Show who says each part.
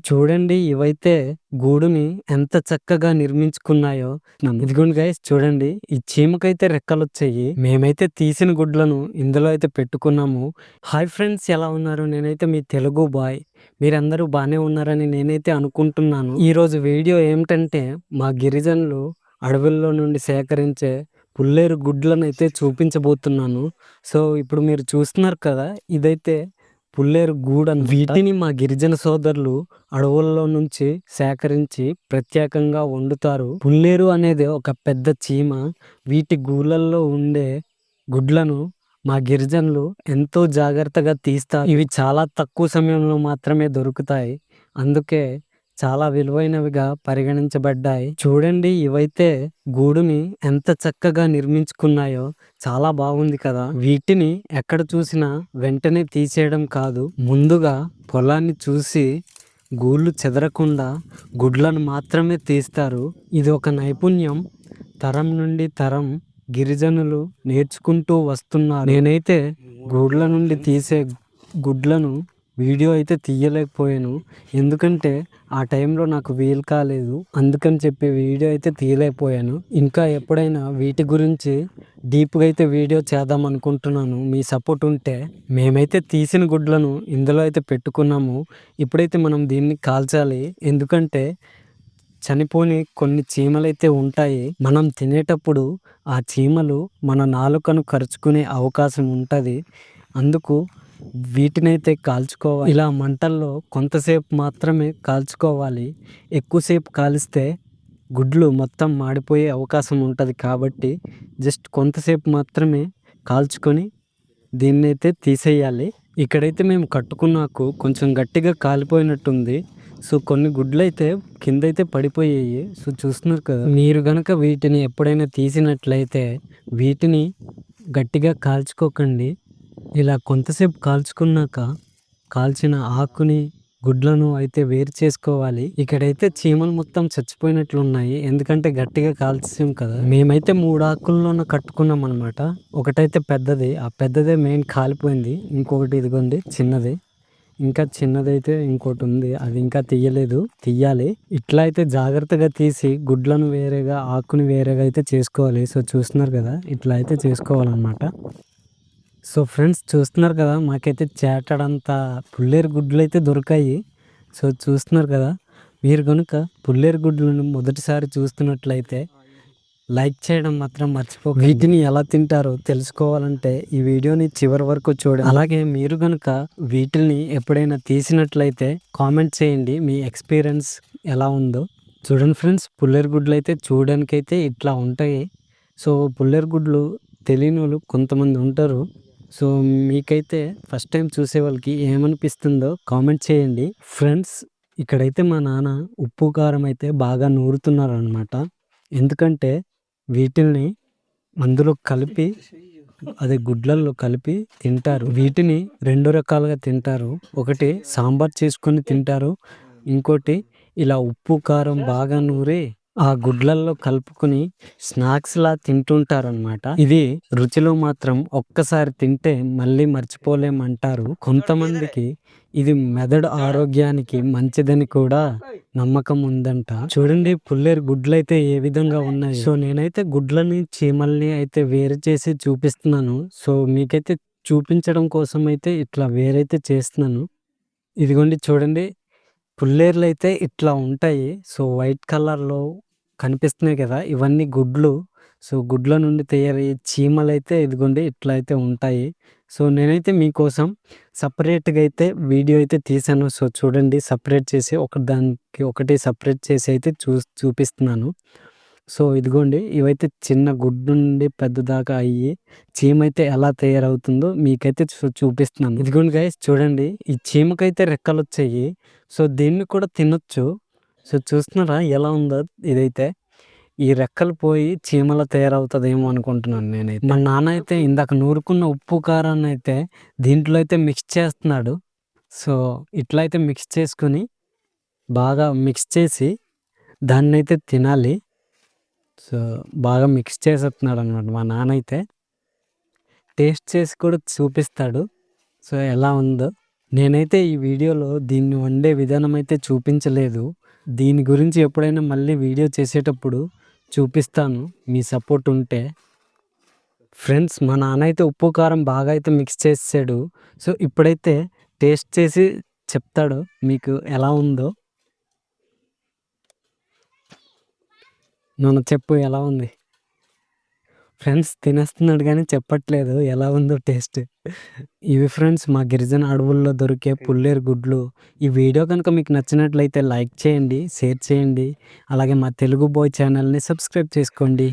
Speaker 1: చూడండి ఇవైతే గూడుని ఎంత చక్కగా నిర్మించుకున్నాయో. ఇదిగోండి గైస్ చూడండి, ఈ చీమకైతే రెక్కలొచ్చాయి. మేమైతే తీసిన గుడ్లను ఇందులో అయితే పెట్టుకున్నాము. హాయ్ ఫ్రెండ్స్, ఎలా ఉన్నారు? నేనైతే మీ తెలుగు బాయ్. మీరందరూ బానే ఉన్నారని నేనైతే అనుకుంటున్నాను. ఈరోజు వీడియో ఏమిటంటే, మా గిరిజనులు అడవుల్లో నుండి సేకరించే పుల్లేరు గుడ్లను అయితే చూపించబోతున్నాను. సో ఇప్పుడు మీరు చూస్తున్నారు కదా, ఇదైతే పుల్లేరు గూడని. వీటిని మా గిరిజన సోదరులు అడవుల్లో నుంచి సేకరించి ప్రత్యేకంగా వండుతారు. పుల్లేరు అనేది ఒక పెద్ద చీమ. వీటి గూళ్ళల్లో ఉండే గుడ్లను మా గిరిజనులు ఎంతో జాగ్రత్తగా తీస్తారు. ఇవి చాలా తక్కువ సమయంలో మాత్రమే దొరుకుతాయి, అందుకే చాలా విలువైనవిగా పరిగణించబడ్డాయి. చూడండి ఇవైతే గూడుని ఎంత చక్కగా నిర్మించుకున్నాయో. చాలా బాగుంది కదా. వీటిని ఎక్కడ చూసినా వెంటనే తీసేయడం కాదు, ముందుగా పొలాన్ని చూసి గూళ్ళు చెదరకుండా గుడ్లను మాత్రమే తీస్తారు. ఇది ఒక నైపుణ్యం, తరం నుండి తరం గిరిజనులు నేర్చుకుంటూ వస్తున్నారు. నేనైతే గూడ్ల నుండి తీసే గుడ్లను వీడియో అయితే తీయలేకపోయాను, ఎందుకంటే ఆ టైంలో నాకు వీలు కాలేదు. అందుకని చెప్పి వీడియో అయితే తీయలేకపోయాను. ఇంకా ఎప్పుడైనా వీటి గురించి డీప్గా అయితే వీడియో చేద్దాం అనుకుంటున్నాను, మీ సపోర్ట్ ఉంటే. మేమైతే తీసిన గుడ్లను ఇందులో అయితే పెట్టుకున్నాము. ఇప్పుడైతే మనం దీన్ని కాల్చాలి, ఎందుకంటే చనిపోని కొన్ని చీమలైతే ఉంటాయి. మనం తినేటప్పుడు ఆ చీమలు మన నాలుకను కరుచుకునే అవకాశం ఉంటుంది. అందుకు వీటినైతే కాల్చుకోవాలి. ఇలా మంటల్లో కొంతసేపు మాత్రమే కాల్చుకోవాలి. ఎక్కువసేపు కాలిస్తే గుడ్లు మొత్తం మాడిపోయే అవకాశం ఉంటుంది. కాబట్టి జస్ట్ కొంతసేపు మాత్రమే కాల్చుకొని దీన్నైతే తీసేయాలి. ఇక్కడైతే మేము కట్టుకున్నాకు కొంచెం గట్టిగా కాలిపోయినట్టుంది. సో కొన్ని గుడ్లు అయితే కిందైతే పడిపోయాయి. సో చూస్తున్నారు కదా. మీరు గనక వీటిని ఎప్పుడైనా తీసినట్లయితే వీటిని గట్టిగా కాల్చుకోకండి. ఇలా కొంతసేపు కాల్చుకున్నాక కాల్చిన ఆకుని గుడ్లను అయితే వేరు చేసుకోవాలి. ఇక్కడైతే చీమలు మొత్తం చచ్చిపోయినట్లున్నాయి, ఎందుకంటే గట్టిగా కాల్చాం కదా. మేమైతే 3 ఆకుల్లోనూ కట్టుకున్నాం అనమాట. ఒకటైతే పెద్దది, ఆ పెద్దదే మెయిన్ కాలిపోయింది. ఇంకొకటి ఇదిగోండి చిన్నది, ఇంకా చిన్నదైతే ఇంకోటి ఉంది, అది ఇంకా తీయాలి. ఇట్లా అయితే జాగ్రత్తగా తీసి గుడ్లను వేరేగా ఆకుని వేరేగా అయితే చేసుకోవాలి. సో చూస్తున్నారు కదా, ఇట్లా అయితే చేసుకోవాలన్నమాట. సో ఫ్రెండ్స్ చూస్తున్నారు కదా, మాకైతే చేటడంతా పుల్లేరు గుడ్లు అయితే దొరికాయి. సో చూస్తున్నారు కదా, మీరు కనుక పుల్లేరు గుడ్లను మొదటిసారి చూస్తున్నట్లయితే లైక్ చేయడం మాత్రం మర్చిపోకండి. వీటిని ఎలా తింటారో తెలుసుకోవాలంటే ఈ వీడియోని చివరి వరకు చూడండి. అలాగే మీరు కనుక వీటిని ఎప్పుడైనా తీసినట్లయితే కామెంట్ చేయండి, మీ ఎక్స్పీరియన్స్ ఎలా ఉందో. చూడండి ఫ్రెండ్స్, పుల్లేరు గుడ్లు అయితే చూడడానికైతే ఇట్లా ఉంటాయి. సో పుల్లేరు గుడ్లు తెలియని వాళ్ళు కొంతమంది ఉంటారు. సో మీకైతే ఫస్ట్ టైం చూసే వాళ్ళకి ఏమనిపిస్తుందో కామెంట్ చేయండి. ఫ్రెండ్స్ ఇక్కడైతే మా నాన్న ఉప్పు కారం అయితే బాగా నూరుతున్నారు అనమాట, ఎందుకంటే వీటిల్ని అందులో కలిపి అదే గుడ్లల్లో కలిపి తింటారు. వీటిని 2 రకాలుగా తింటారు. ఒకటి సాంబార్ చేసుకొని తింటారు, ఇంకోటి ఇలా ఉప్పు కారం బాగా నూరి ఆ గుడ్లల్లో కలుపుకొని స్నాక్స్ లా తింటుంటారనమాట. ఇది రుచిలో మాత్రం ఒక్కసారి తింటే మళ్ళీ మర్చిపోలేమంటారు. కొంతమందికి ఇది మెదడు ఆరోగ్యానికి మంచిదని కూడా నమ్మకం ఉందంట. చూడండి పుల్లేరు గుడ్లు అయితే ఏ విధంగా ఉన్నాయి. సో నేనైతే గుడ్లని చీమల్ని అయితే వేరు చేసి చూపిస్తున్నాను. సో మీకైతే చూపించడం కోసం అయితే ఇట్లా వేరైతే చేస్తున్నాను. ఇదిగోండి చూడండి, పుల్లేర్లు అయితే ఇట్లా ఉంటాయి. సో వైట్ కలర్లో కనిపిస్తున్నాయి కదా, ఇవన్నీ గుడ్లు. సో గుడ్ల నుండి తయారయ్యే చీమలైతే ఇదిగోండి ఇట్లా అయితే ఉంటాయి. సో నేనైతే మీకోసం సపరేట్గా అయితే వీడియో అయితే తీసాను. సో చూడండి, సపరేట్ చేసి దానికి ఒకటి సపరేట్ చేసి అయితే చూపిస్తున్నాను. సో ఇదిగోండి, ఇవైతే చిన్న గుడ్డు నుండి పెద్ద దాకా అయ్యి చీమైతే ఎలా తయారవుతుందో మీకైతే చూపిస్తున్నాను. ఇదిగోండి గైస్ చూడండి, ఈ చీమకైతే రెక్కలు వచ్చాయి. సో దీన్ని కూడా తినొచ్చు. సో చూస్తున్నారా ఎలా ఉందో. ఇదైతే ఈ రెక్కలు పోయి చీమల తయారవుతుందేమో అనుకుంటున్నాను నేనైతే. మా నాన్న అయితే ఇందాక నూరుకున్న ఉప్పు కారాన్ని అయితే దీంట్లో అయితే మిక్స్ చేస్తున్నాడు. సో ఇట్లా అయితే మిక్స్ చేసుకుని బాగా మిక్స్ చేసి దాన్ని అయితే తినాలి. సో బాగా మిక్స్ చేసేస్తున్నాడు అనమాట మా నాన్న అయితే. టేస్ట్ చేసి కూడా చూపిస్తాడు సో ఎలా ఉందో. నేనైతే ఈ వీడియోలో దీన్ని వండే విధానం అయితే చూపించలేదు. దీని గురించి ఎప్పుడైనా మళ్ళీ వీడియో చేసేటప్పుడు చూపిస్తాను మీ సపోర్ట్ ఉంటే. ఫ్రెండ్స్ మా నాన్న అయితే ఉప్పు, కారం బాగా అయితే మిక్స్ చేసేసాడు. సో, ఇప్పుడైతే టేస్ట్ చేసి చెప్తాడు మీకు ఎలా ఉందో. నాన్న చెప్పు ఎలా ఉంది? ఫ్రెండ్స్ తినేస్తున్నాడు గానీ చెప్పట్లేదు ఎలా ఉందో టేస్ట్. ఇవి ఫ్రెండ్స్ మా గిరిజన అడవుల్లో దొరికే పుల్లేరు గుడ్లు. ఈ వీడియో కనుక మీకు నచ్చినట్లయితే లైక్ చేయండి, షేర్ చేయండి. అలాగే మా తెలుగు బాయ్ ఛానల్‌ని సబ్స్క్రైబ్ చేసుకోండి.